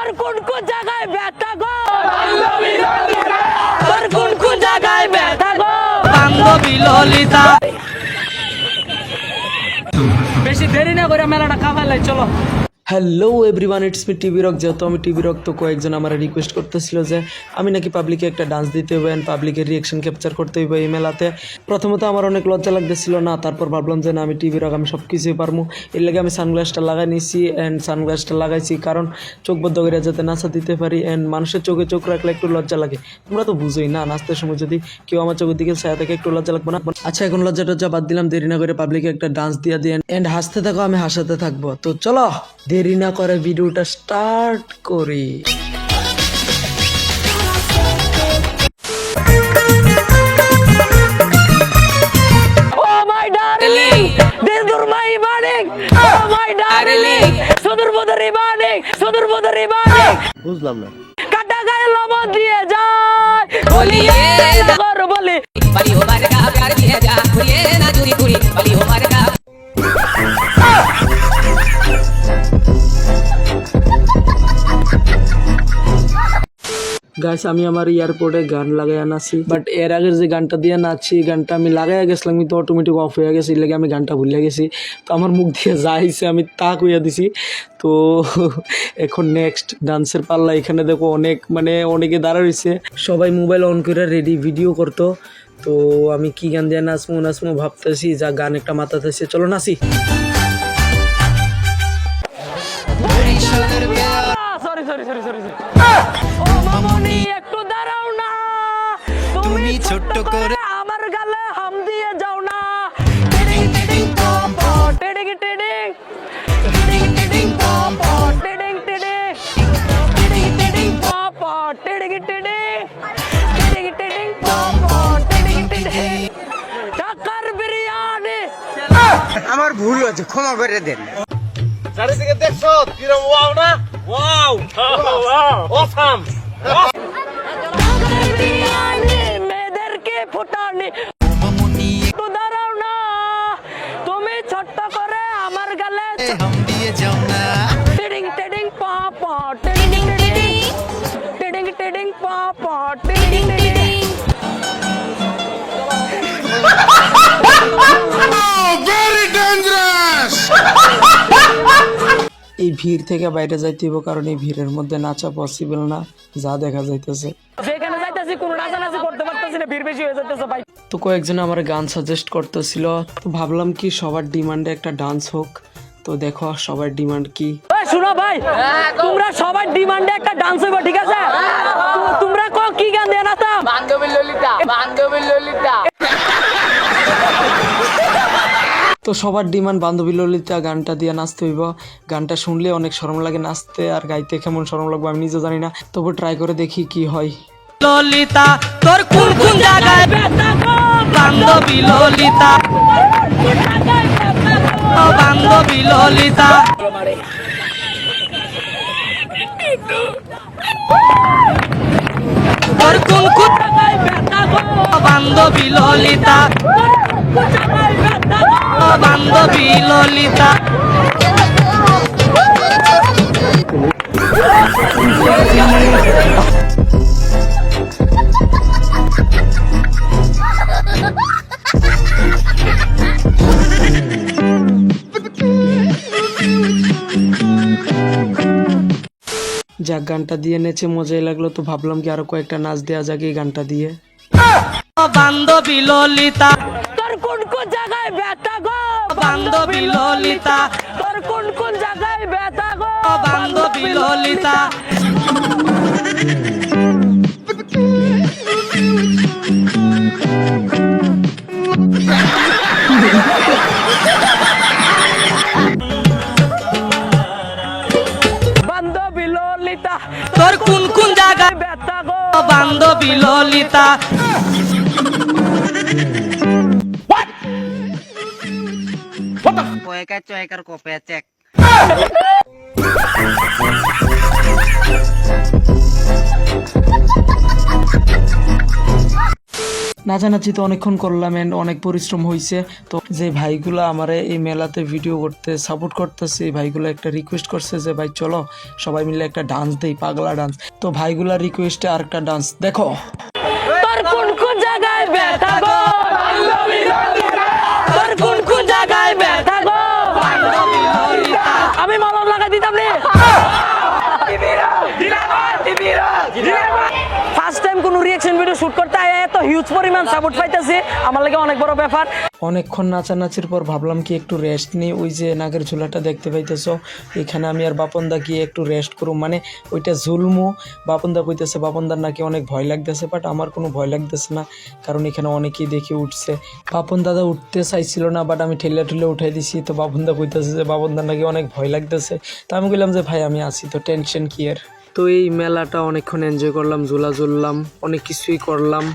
তোর কোন কোন জায়গায় ব্যথা গো তোর কোন কোন জায়গায় ব্যথা গো বান্ধবী ললিতা বেশি দেরি না করে মেলাটা কামালাই চলো। Hello everyone, it's me TV rock. যেহেতু আমি টিভি রক, তো কয়েকজন আমার রিকোয়েস্ট করতেছিল যে আমি নাকি পাবলিকে একটা ডান্স দিতে হবে, পাবলিকের রিয়াকশন ক্যাপচার করতে হইবে এই মেলাতে। প্রথমত আমার অনেক লজ্জা লাগতেছিল না, তারপর ভাবলাম যে না, আমি টিভি রক, আমি সব কিছুই পারবো। এর লাগে আমি সানগ্লাসটা লাগাই নিয়েছি অ্যান্ড সানগ্লাসটা লাগাইছি কারণ চোখ বদ্ধ করে যাতে নাচা দিতে পারি। অ্যান্ড মানুষের চোখে চোখ রাখলে একটু লজ্জা লাগে, তোমরা তো বুঝোই না, নাচতে সময় যদি কেউ আমার চোখের দিকে ছায়া থাকে একটু লজ্জা লাগবে না। আচ্ছা, এখন লজ্জা টজ্জা বাদ দিলাম, দেরি না করে পাবলিকে একটা ডান্স দিয়ে দিয়ে অ্যান্ড হাসতে থাকো, আমি হাসাতে থাকবো। তো চলো দেরি না করে ভিডিওটা স্টার্ট করি। Oh my darling, this is my morning. Oh my darling, সুদূর বদরি morning, সুদূর বদরি morning। বুঝলাম না। কাটা গায়ে লবণ দিয়ে যায়, বলিয়ে নগর বলি বলি ও মার কা প্যার দিয়ে যা, ঘুরিয়ে না চুরি ঘুরি বলি ও মার কা। গাইস, আমি আমার এয়ারপোর্টে গান লাগাই আনাছি, বাট এর আগের যে গানটা দিয়ে নাচছি, গানটা আমি লাগাই গেছিলাম কিন্তু অটোমেটিক অফ হয়ে গেছে, এর লাগে আমি গানটা ভুলে গেছি। তো আমার মুখ দিয়ে যাইছে আমি তা কইয়া দিছি। তো এখন নেক্সট ডান্সের পাল্লা। এখানে দেখো অনেকে দাঁড়া রয়েছে, সবাই মোবাইল অন করে রেডি ভিডিও করতো। তো আমি কি গান দিয়ে নাচমো ভাবতেছি, যা গান একটা মাথাতে আছে, চলো নাচি। সরি ও মামনি, একটু দাঁড়াও না, তুমি ছোট্ট করে আমার গালে হাম দিয়ে যাও না। টিডিং টিডিং পপ টিডিং টিডিং টিডিং টিডিং পপ টিডিং টিডিং টিডিং টিডিং পপ টিডিং টিডিং টিডিং টিডিং পপ টিডিং টিডিং। টাকার বিরিয়ানি। আমার ভুল হয়েছে, ক্ষমা করে দেন। চারিদিকে দেখছো কিরম ওয়াও না, ওয়াও অসাম। মেয়েদেরকে ফুটানি, একটু দাঁড়াও না, তুমি ছোট্ট করে আমার গালে হাম দিয়ে যাও না। টিডিং টিডিং পপ টিডিং টিডিং টিডিং টিডিং পপ টিডিং টিডিং। Very dangerous. এই ভিড় থেকে বাইরে যাইতে হবে, কারণ এই ভিড়ের মধ্যে নাচা পসিবল না, যা দেখা যাইতেছে। যেখানে যাইতেছি কোনো নাচানাচি করতে পারতেছি না, ভিড় বেশি হয়ে যাইতেছে ভাই। তো কয়েকজন আমার গান সাজেস্ট করতেছিল, তো ভাবলাম কি সবার ডিমান্ডে একটা ডান্স হোক। তো দেখো সবার ডিমান্ড কি। শুনো ভাই, তোমরা সবার ডিমান্ডে একটা ডান্স হইব, ঠিক আছে? তোমরা কি গান দিয়ে নাচা? বান্ধবী ললিতা, বান্ধবী ললিতা। তো সবার ডিমান্ড বান্ধবী ললিতা গানটা দিয়ে নাচতে হইব। গানটা শুনলে অনেক শরম লাগে নাচতে, আর গাইতে কেমন শরম লাগবে আমি নিজে জানি না, তবু ট্রাই করে দেখি কি হয়। ললিতা, তোর কোন কোন জায়গায় ব্যথা গো বান্ধবী ললিতা, ও বান্ধবী ললিতা। তোর কোন কোন জায়গায় ব্যথা গো বান্ধবী ললিতা, বান্ধবী ললিতা। যাক, গানটা দিয়ে নেচে মজাই লাগলো, তো ভাবলাম কি আরো কয়েকটা নাচ দেওয়া যাক এই গানটা দিয়ে। বান্ধবী ললিতা, তোর কোন কোন জায়গায় ব্যথা গো বান্ধবী ললিতা, তোর কোন কোন জায়গায় ব্যথা গো বান্ধবী ললিতা। বান্ধবী ললিতা, তোর কোন কোন জায়গায় ব্যথা গো বান্ধবী ললিতা। কয়েকার চয়েকার কপে চেক। নাচানাচি তো অনেকক্ষণ করলাম এন্ড অনেক পরিশ্রম হয়েছে। তো যে ভাইগুলো আমারে এই মেলাতে ভিডিও করতে সাপোর্ট করতেছে, এই ভাইগুলো একটা রিকোয়েস্ট করছে যে ভাই চলো সবাই মিলে একটা ডান্স দেই, পাগলা ডান্স। তো ভাইগুলার রিকোয়েস্টে আর একটা ডান্স দেখো। তোর কোন কোন জায়গায় ব্যথা গো, তোর কোন কোন জায়গায় ব্যথা গো, আমি মলম লাগাই দিতাম রে। ফার্স্ট টাইম কোনো রিঅ্যাকশন ভিডিও শুট করতে এত হিউজ পরিমাণ সাপোর্ট পাইতেছে, আমার লাগে অনেক বড় ব্যাপার। অনেকক্ষণ নাচানাচির পর ভাবলাম কি একটু রেস্ট নিই। ওই যে নাগের ঝুলাটা দেখতে পাইতেছো, এখানে আমি আর বাপনদা গিয়ে একটু রেস্ট করুম, মানে ওইটা ঝুলমু। বাপনদা কইতেছে বাপনদার নাকি অনেক ভয় লাগতেছে, বাট আমার কোনো ভয় লাগতেছে না, কারণ এখানে অনেকেই দেখে উঠছে। বাপন দাদা উঠতে চাইছিল না, বাট আমি ঠেলে ঠেলে উঠাই দিছি। তো বাপনদা কইতেছে যে বাপনদার নাকি অনেক ভয় লাগতেছে। তো আমি বললাম যে ভাই আমি আছি, তো টেনশন কি এর। তো এই মেলাটা অনেকক্ষণ এনজয় করলাম, ঝুলা ঝুললাম, অনেক কিছুই করলাম।